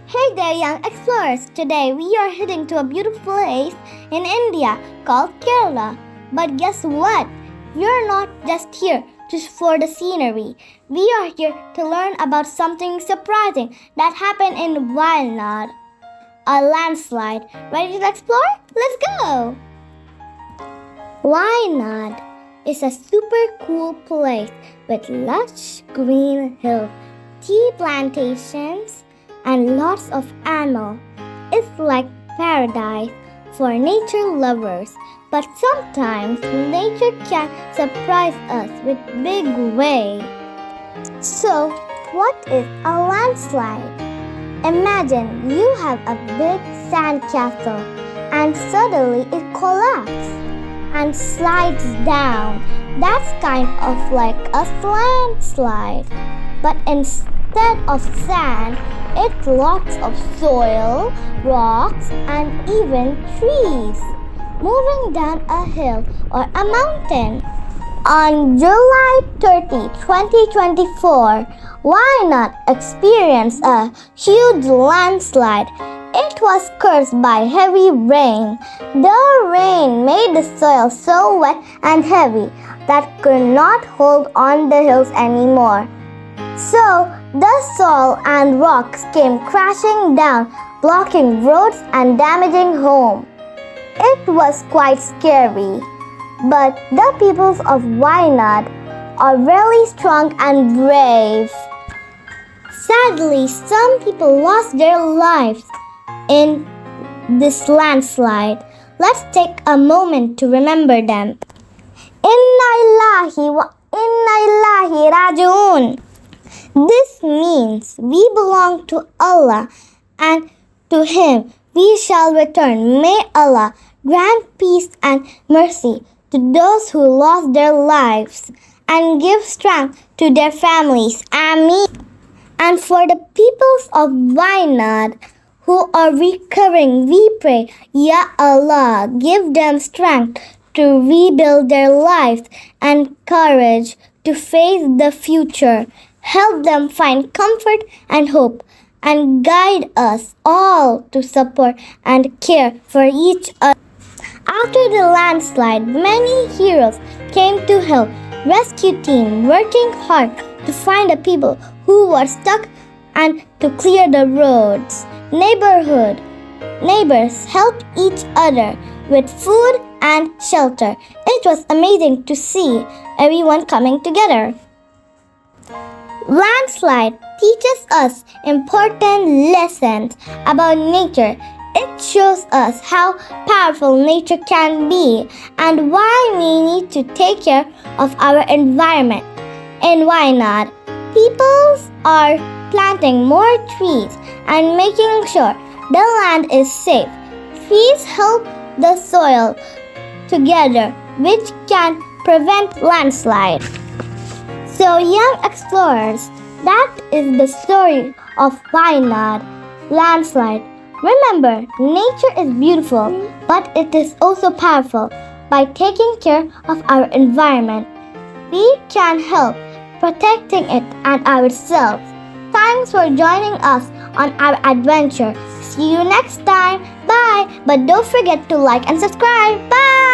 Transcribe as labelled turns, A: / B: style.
A: Hey there, young explorers! Today we are heading to a beautiful place in India called Kerala. But guess what? We are not just here just for the scenery. We are here to learn about something surprising that happened in Wayanad, a landslide. Ready to explore? Let's go! Wayanad is a super cool place with lush green hills, tea plantations, and lots of animals. It's like paradise for nature lovers, but sometimes nature can surprise us with big waves. So, what is a landslide? Imagine you have a big sand castle and suddenly it collapses and slides down. That's kind of like a landslide, but instead of sand, it's lots of soil, rocks, and even trees moving down a hill or a mountain. On July 30, 2024, Wayanad experienced a huge landslide. It was caused by heavy rain. The rain made the soil so wet and heavy that could not hold on the hills anymore. So, the soil and rocks came crashing down, blocking roads and damaging homes. It was quite scary, but the peoples of Wayanad are really strong and brave. Sadly, some people lost their lives in this landslide. Let's take a moment to remember them. Inna Ilahi wa Inna Ilahi Raji'un. This means we belong to Allah and to Him we shall return. May Allah grant peace and mercy to those who lost their lives and give strength to their families. Ameen. And for the peoples of Wayanad who are recovering, we pray, Ya Allah, give them strength to rebuild their lives and courage to face the future. Help them find comfort and hope, and guide us all to support and care for each other. After the landslide, many heroes came to help. Rescue team working hard to find the people who were stuck and to clear the roads. Neighbors helped each other with food and shelter. It was amazing to see everyone coming together. Landslide teaches us important lessons about nature. It shows us how powerful nature can be and why we need to take care of our environment. In Wayanad, people are planting more trees and making sure the land is safe. Trees help the soil together, which can prevent landslide. So, young explorers, that is the story of Wayanad landslide. Remember, nature is beautiful, but it is also powerful. By taking care of our environment, we can help protecting it and ourselves. Thanks for joining us on our adventure. See you next time. Bye. But don't forget to like and subscribe. Bye.